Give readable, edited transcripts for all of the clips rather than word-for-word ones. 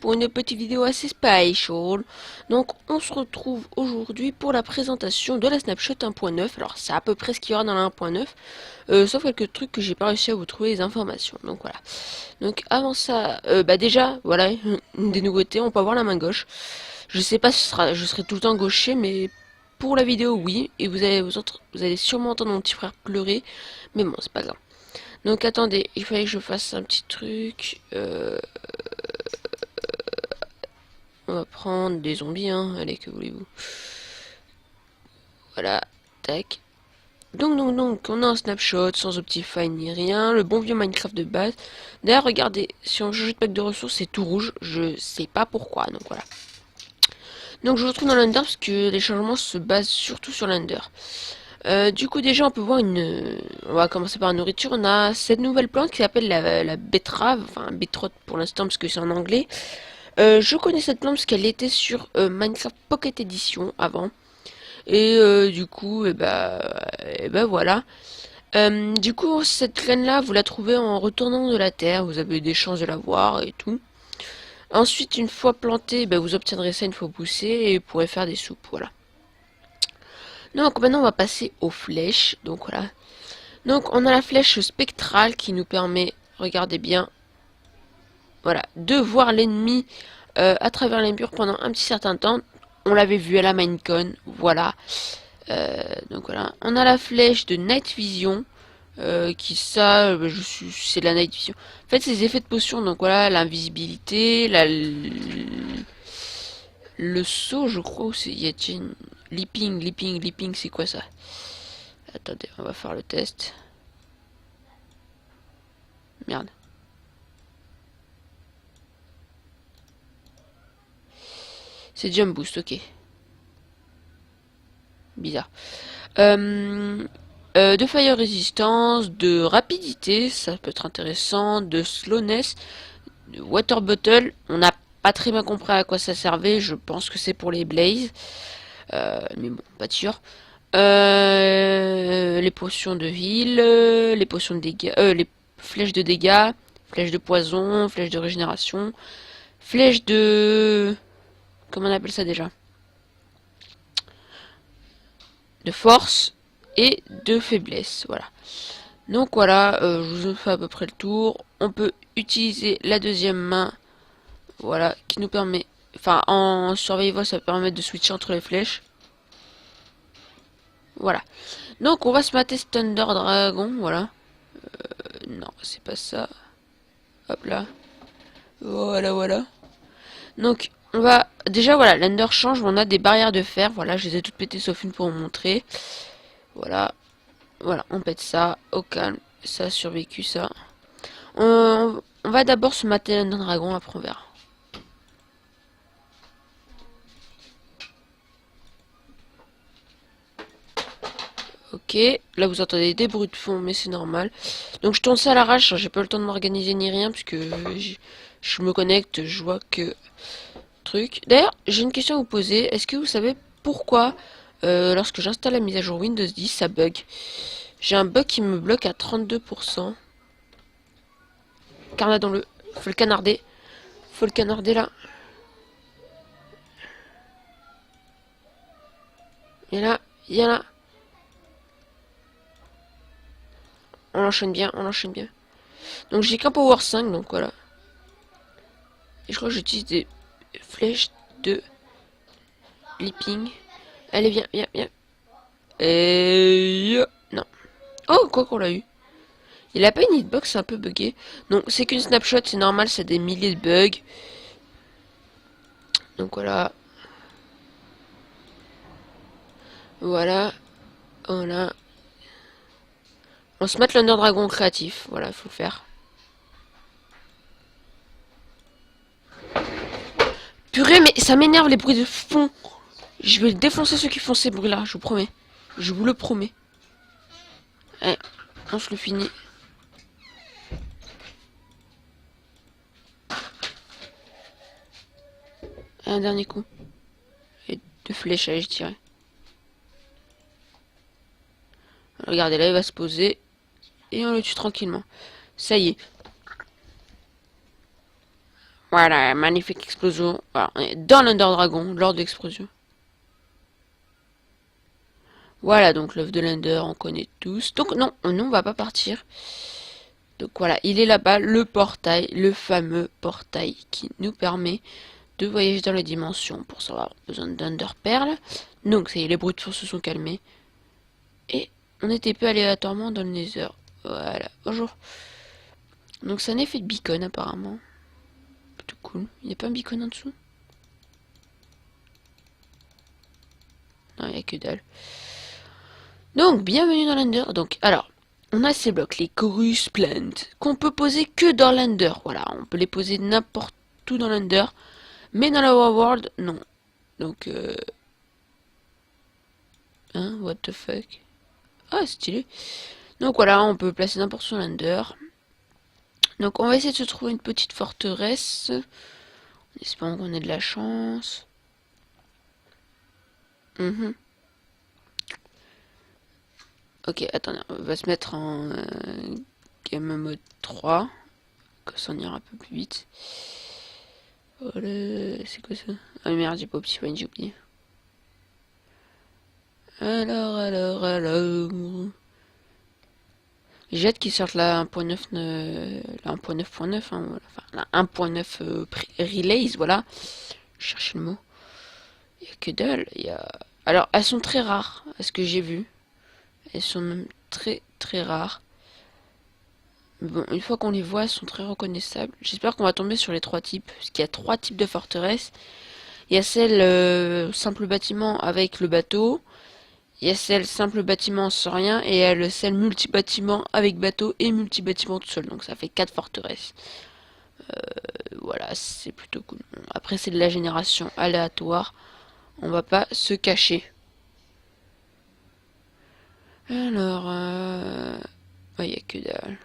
Pour une petite vidéo assez spéciale. Donc on se retrouve aujourd'hui pour la présentation de la Snapshot 1.9. Alors c'est à peu près ce qu'il y aura dans la 1.9, sauf quelques trucs que j'ai pas réussi à vous trouver les informations. Donc voilà. Donc avant ça, déjà voilà des nouveautés. On peut avoir la main gauche. Je sais pas si je serai tout le temps gaucher, mais pour la vidéo oui. Et vous allez sûrement entendre mon petit frère pleurer, mais bon c'est pas grave. Donc attendez, il fallait que je fasse un petit truc. On va prendre des zombies, hein. Allez, que voulez-vous. Voilà, tac. Donc, on a un snapshot sans Optifine ni rien. Le bon vieux Minecraft de base. D'ailleurs, regardez, si on change de pack de ressources, c'est tout rouge. Je sais pas pourquoi, donc voilà. Donc, je retrouve dans l'Under parce que les changements se basent surtout sur l'Under. Du coup, déjà, on peut voir une... On va commencer par la nourriture. On a cette nouvelle plante qui s'appelle la betterave. Enfin, beetroot pour l'instant parce que c'est en anglais. Je connais cette plante parce qu'elle était sur Minecraft Pocket Edition avant. Et du coup, voilà. Du coup, cette graine-là, vous la trouvez en retournant de la terre. Vous avez des chances de la voir et tout. Ensuite, une fois plantée, vous obtiendrez ça une fois poussée et vous pourrez faire des soupes. Voilà. Donc maintenant, on va passer aux flèches. Donc voilà. Donc on a la flèche spectrale qui nous permet, regardez bien, voilà, de voir l'ennemi à travers les murs pendant un petit certain temps. On l'avait vu à la Minecon, voilà. Donc voilà, on a la flèche de Night Vision, qui ça, c'est la Night Vision. En fait, c'est les effets de potion, donc voilà, l'invisibilité, le saut, je crois, ou c'est, il y a une leaping, c'est quoi ça? Attendez, on va faire le test. Merde. C'est Jump Boost, ok. Bizarre. De fire resistance, de rapidité, ça peut être intéressant, de slowness, de water bottle, on n'a pas très bien compris à quoi ça servait, je pense que c'est pour les blazes, mais bon, pas de sûr. Les potions de heal, les potions de dégâts, les flèches de dégâts, flèches de poison, flèches de régénération, flèches de... Comment on appelle ça déjà? De force et de faiblesse, voilà. Donc voilà, je vous fais à peu près le tour. On peut utiliser la deuxième main, voilà, qui nous permet, enfin en survival ça permet de switcher entre les flèches. Voilà. Donc on va se mater Thunder Dragon, voilà. Non, c'est pas ça. Hop là. Voilà. Donc on va, déjà voilà, l'Ender change, on a des barrières de fer, voilà, je les ai toutes pétées sauf une pour vous montrer. Voilà, on pète ça, au calme, ça a survécu ça. On va d'abord se mater l'Ender Dragon, après on verra. Ok, là vous entendez des bruits de fond, mais c'est normal. Donc je tourne ça à l'arrache, j'ai pas le temps de m'organiser ni rien, puisque je me connecte, je vois que... Truc. D'ailleurs, j'ai une question à vous poser. Est-ce que vous savez pourquoi, lorsque j'installe la mise à jour Windows 10, ça bug? J'ai un bug qui me bloque à 32%. Carnadons-le. Faut le canarder. Faut le canarder là. Et là, il y en a. On l'enchaîne bien, on l'enchaîne bien. Donc j'ai qu'un Power 5, donc voilà. Et je crois que j'utilise des flèches de leaping. Allez, viens. Et... Non. Oh, quoi qu'on l'a eu. Il a pas une hitbox, c'est un peu buggé. Donc c'est qu'une snapshot, c'est normal, c'est des milliers de bugs. Donc voilà. Voilà. Voilà. On se met l'Under Dragon créatif. Voilà, il faut le faire. Purée, mais ça m'énerve les bruits de fond. Je vais défoncer ceux qui font ces bruits-là, je vous promets. Je vous le promets. Allez, on se le finit. Un dernier coup. Et deux flèches, allez, je dirais. Regardez, là, il va se poser. Et on le tue tranquillement. Ça y est. Voilà, magnifique explosion. Voilà, on est dans l'Under Dragon lors de l'explosion. Voilà, donc l'œuf de l'Under, on connaît tous. Donc non, on va pas partir. Donc voilà, il est là-bas, le portail, le fameux portail qui nous permet de voyager dans les dimensions. Pour ça, on va avoir besoin d'Under Pearl. Donc ça y est, les bruits de fond se sont calmés. Et on était peu aléatoirement dans le Nether. Voilà, bonjour. Donc c'est un effet de beacon apparemment. Plutôt cool. Il n'y a pas un beacon en dessous? Non, il n'y a que dalle. Donc, bienvenue dans l'Ender. Donc, alors, on a ces blocs, les Chorus Plant, qu'on peut poser que dans l'Ender. Voilà, on peut les poser n'importe où dans l'Ender. Mais dans la World, non. Donc, hein, what the fuck. Ah, stylé. Donc voilà, on peut placer n'importe où dans l'Ender. Donc, on va essayer de se trouver une petite forteresse. En espérant qu'on ait de la chance. Ok, attendez, on va se mettre en game mode 3. Comme ça on ira un peu plus vite. Voilà, c'est quoi ça? Ah merde, j'ai pas Optifine, j'ai oublié. Alors. J'ai hâte qu'ils sortent la 1.9, la 1.9.9, hein, voilà. Enfin, la 1.9 release, voilà. Je cherche le mot. Il y a que dalle, il y a... Alors, elles sont très rares, à ce que j'ai vu. Elles sont même très très rares. Mais bon, une fois qu'on les voit, elles sont très reconnaissables. J'espère qu'on va tomber sur les 3 types. Parce qu'il y a 3 types de forteresses. Il y a celle simple bâtiment avec le bateau. Il y a celle simple bâtiment sans rien. Et il y a celle multi-bâtiment avec bateau et multi-bâtiment tout seul. Donc ça fait 4 forteresses. Voilà, c'est plutôt cool. Bon, après, c'est de la génération aléatoire. On va pas se cacher. Alors, il y a que dalle.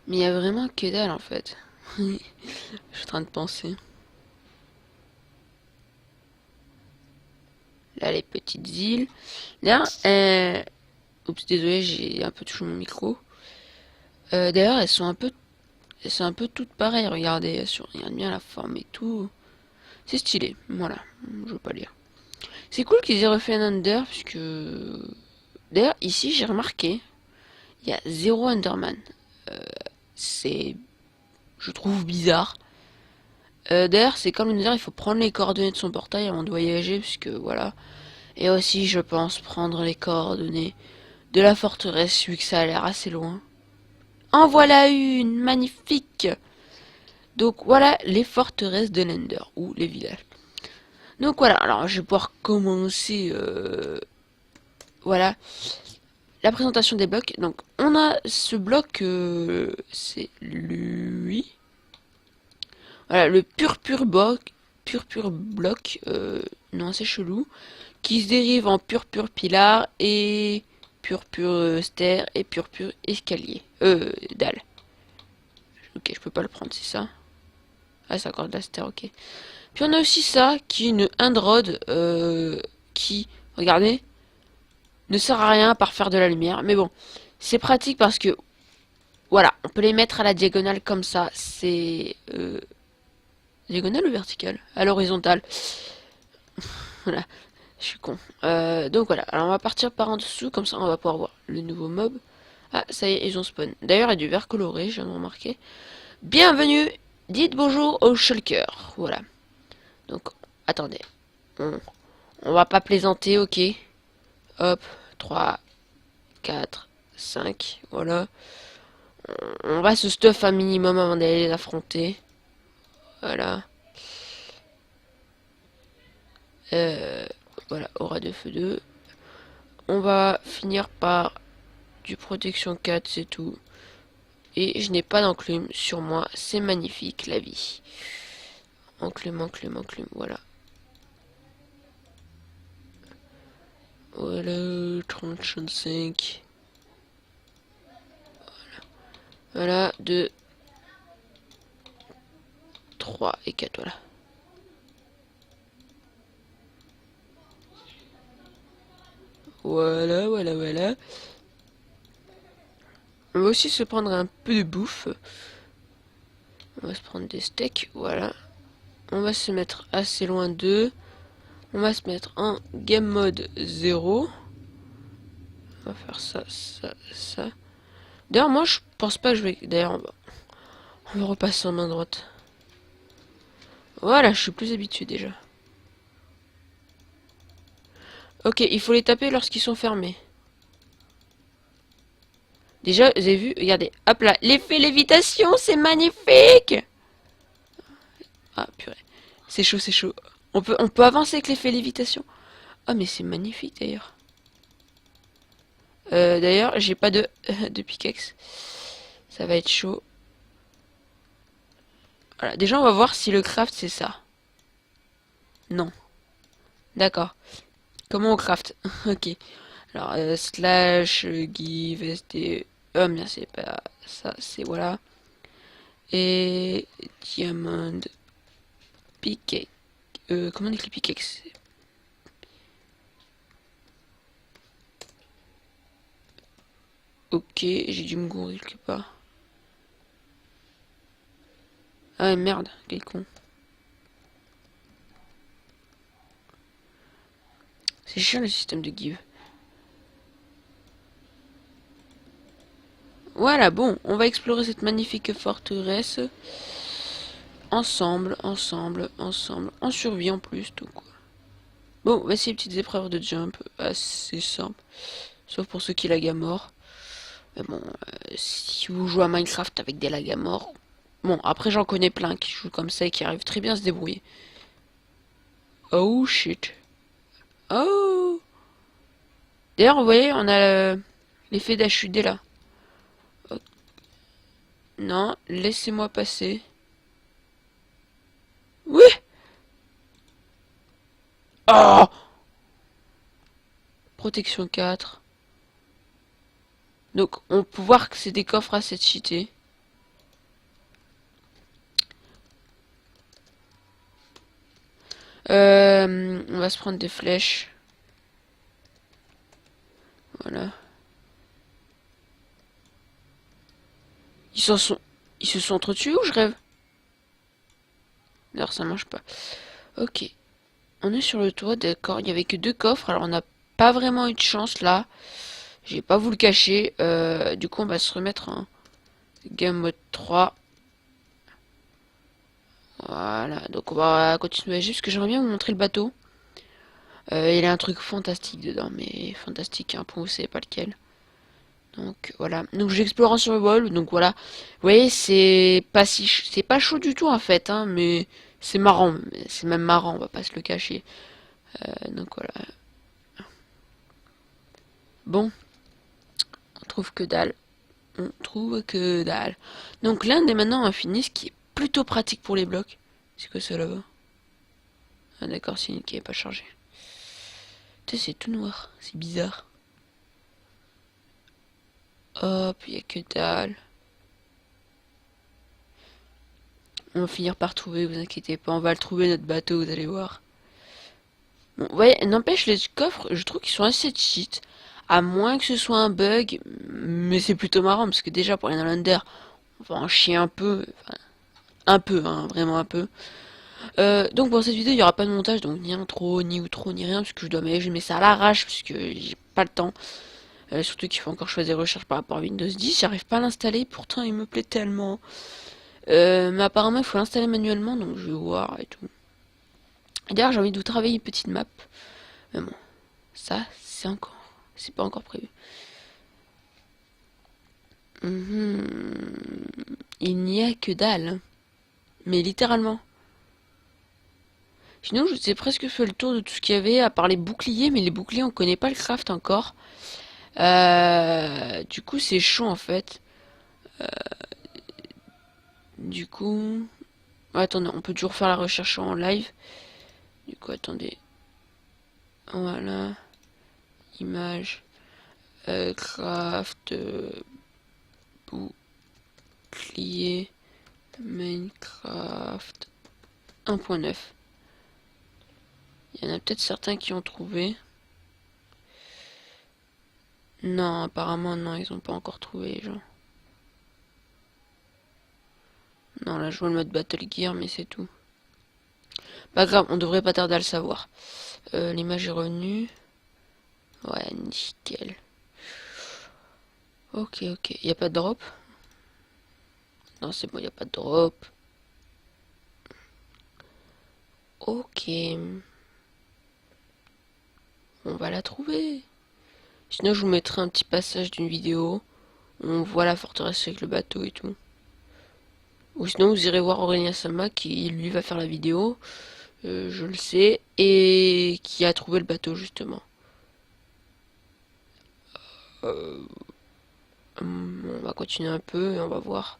Mais il y a vraiment que dalle en fait. Je suis en train de penser. Là, les petites îles. Là, oups, désolé, j'ai un peu touché mon micro. D'ailleurs, elles sont un peu toutes pareilles. Regardez, regardez bien la forme et tout. C'est stylé. Voilà, je veux pas lire. C'est cool qu'ils aient refait un Under, puisque... D'ailleurs, ici, j'ai remarqué, il y a 0 Enderman. C'est... Je trouve bizarre. D'ailleurs, c'est comme le Nether, il faut prendre les coordonnées de son portail avant de voyager, puisque voilà. Et aussi, je pense, prendre les coordonnées de la forteresse, vu que ça a l'air assez loin. En voilà une, magnifique. Donc voilà les forteresses de l'Ender, ou les villages. Donc voilà, alors je vais pouvoir commencer, voilà, la présentation des blocs. Donc on a ce bloc, c'est lui. Voilà, le pur bloc, non c'est chelou, qui se dérive en pur pilar et pur stère et pur escalier. Dalle. Ok, je peux pas le prendre, c'est ça. Ah, c'est encore de la stère, ok. Puis on a aussi ça, qui est une Indrod, qui, regardez, ne sert à rien à part faire de la lumière. Mais bon, c'est pratique parce que, voilà, on peut les mettre à la diagonale comme ça. C'est... diagonale ou verticale? À l'horizontale. Voilà, je suis con. Donc voilà, alors on va partir par en dessous, comme ça on va pouvoir voir le nouveau mob. Ah, ça y est, ils ont spawn. D'ailleurs, il y a du vert coloré, je viens de remarquer. Bienvenue, dites bonjour au shulker. Voilà. Donc, attendez. On va pas plaisanter, ok. Hop, 3, 4, 5, voilà. On va se stuff un minimum avant d'aller les affronter. Voilà. Voilà, aura de feu 2. On va finir par du protection 4, c'est tout. Et je n'ai pas d'enclume sur moi, c'est magnifique la vie. Enclume, voilà. Voilà, 35. Voilà, 2, 3 et 4, voilà. Voilà. On va aussi se prendre un peu de bouffe. On va se prendre des steaks, voilà. On va se mettre assez loin d'eux. On va se mettre en game mode 0. On va faire ça, ça, ça. D'ailleurs, moi, je pense pas que je vais... D'ailleurs, on va repasser en main droite. Voilà, je suis plus habitué déjà. Ok, il faut les taper lorsqu'ils sont fermés. Déjà, vous avez vu, regardez, hop là, l'effet lévitation, c'est magnifique. Ah, purée, c'est chaud, c'est chaud. On peut avancer avec l'effet lévitation. Ah, mais c'est magnifique d'ailleurs. D'ailleurs, j'ai pas de pickaxe. Ça va être chaud. Voilà, déjà, on va voir si le craft, c'est ça. Non. D'accord. Comment on craft? Ok. Alors, slash, give, sd... bien, c'est pas ça, c'est voilà. Et diamond pickaxe. Comment on écrit pickaxe? Ok, j'ai dû me gourer quelque part. Ah merde, quel con. C'est chiant le système de give. Voilà, bon, on va explorer cette magnifique forteresse. Ensemble, ensemble, ensemble. En survie en plus, tout quoi. Bon, voici les petites épreuves de jump. Assez simple. Sauf pour ceux qui lag à mort. Mais bon, si vous jouez à Minecraft avec des lag à mort. Bon, après j'en connais plein qui jouent comme ça et qui arrivent très bien à se débrouiller. Oh shit. Oh. D'ailleurs, vous voyez, on a l'effet d'HUD là. Oh. Non, laissez-moi passer. Oui. Oh. Protection 4. Donc, on peut voir que c'est des coffres assez cheatés. On va se prendre des flèches. Voilà. Ils s'en sont... Ils se sont entretués ou je rêve? D'ailleurs, ça marche pas. Ok. On est sur le toit, d'accord. Il n'y avait que deux coffres, alors on n'a pas vraiment eu de chance là. J'ai pas vous le cacher. Du coup, on va se remettre en game mode 3. Voilà. Donc, on va continuer juste que j'aimerais bien vous montrer le bateau. Il y a un truc fantastique dedans, mais fantastique, hein, pour vous savez pas lequel. Donc voilà. Donc j'explore en survival. Donc voilà. Vous voyez, c'est pas chaud du tout en fait, hein, mais c'est marrant. C'est même marrant, on va pas se le cacher. Donc voilà. Bon, on trouve que dalle. On trouve que dalle. Donc l'Inde est maintenant infini, ce qui est plutôt pratique pour les blocs. C'est que ça là-bas? Ah d'accord, c'est une qui est pas chargée. Tu sais, c'est tout noir. C'est bizarre. Hop, il y a que dalle. On va finir par trouver, vous inquiétez pas. On va le trouver notre bateau, vous allez voir. Bon, ouais, n'empêche, les coffres, je trouve qu'ils sont assez cheat. À moins que ce soit un bug. Mais c'est plutôt marrant, parce que déjà, pour les Nolander, on va en chier un peu. Enfin, un peu, hein, vraiment un peu. Donc pour cette vidéo, il n'y aura pas de montage, donc ni intro, ni outro, ni rien, puisque je mets ça à l'arrache, puisque j'ai pas le temps. Surtout qu'il faut encore choisir recherche par rapport à Windows 10, j'arrive pas à l'installer, pourtant il me plaît tellement. Mais apparemment il faut l'installer manuellement, donc je vais voir et tout. D'ailleurs j'ai envie de vous travailler une petite map. Mais bon, ça c'est pas encore prévu. Il n'y a que dalle, hein. Mais littéralement. Sinon, je vous ai presque fait le tour de tout ce qu'il y avait, à part les boucliers, mais les boucliers, on connaît pas le craft encore. Du coup, c'est chaud en fait. Du coup... Ouais, attendez, on peut toujours faire la recherche en live. Du coup, attendez. Voilà. Image. Craft. Bouclier. Minecraft. 1.9. Il y en a peut-être certains qui ont trouvé. Non, apparemment, non, ils ont pas encore trouvé, les gens. à jouer le mode Battle Gear, mais c'est tout. Pas grave, on devrait pas tarder à le savoir. L'image est revenue. Ouais, nickel. Ok, ok. Y a pas de drop? Non, c'est bon, y a pas de drop. Ok. On va la trouver. Sinon, je vous mettrai un petit passage d'une vidéo où on voit la forteresse avec le bateau et tout. Ou sinon, vous irez voir Aurélien Sama qui, lui, va faire la vidéo. Je le sais. Et qui a trouvé le bateau, justement. On va continuer un peu et on va voir.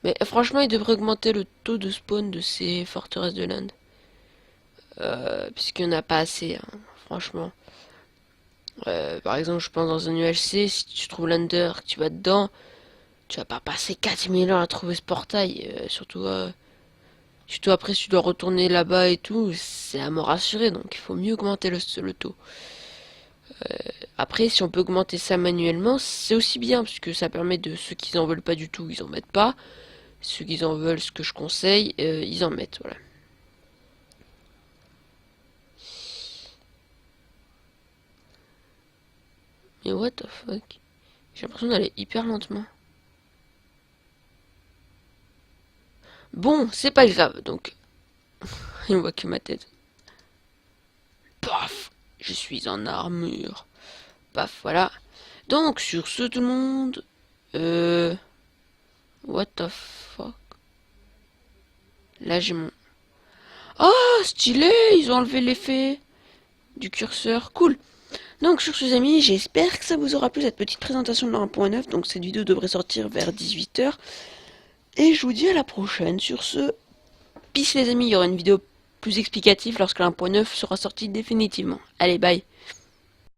Mais franchement, il devrait augmenter le taux de spawn de ces forteresses de l'Inde. Puisqu'il n'y en a pas assez, hein, franchement. Par exemple, je pense dans un ULC, si tu trouves l'Under, que tu vas dedans, tu vas pas passer 4000 ans à trouver ce portail. Surtout après, si tu dois retourner là-bas et tout, c'est à mort assurée, donc il faut mieux augmenter le taux. Après, si on peut augmenter ça manuellement, c'est aussi bien, puisque ça permet de ceux qui en veulent pas du tout, ils en mettent pas. Ceux qui en veulent, ce que je conseille, ils en mettent, voilà. Mais what the fuck? J'ai l'impression d'aller hyper lentement. Bon, c'est pas grave, donc... On voit que ma tête. Paf! Je suis en armure. Paf, voilà. Donc, sur ce, tout le monde... What the fuck? Là, j'ai mon... Oh, stylé! Ils ont enlevé l'effet du curseur. Cool! Donc sur ce amis, j'espère que ça vous aura plu cette petite présentation de la 1.9. Donc cette vidéo devrait sortir vers 18 h. Et je vous dis à la prochaine. Sur ce, peace les amis, il y aura une vidéo plus explicative lorsque la 1.9 sera sortie définitivement. Allez, bye!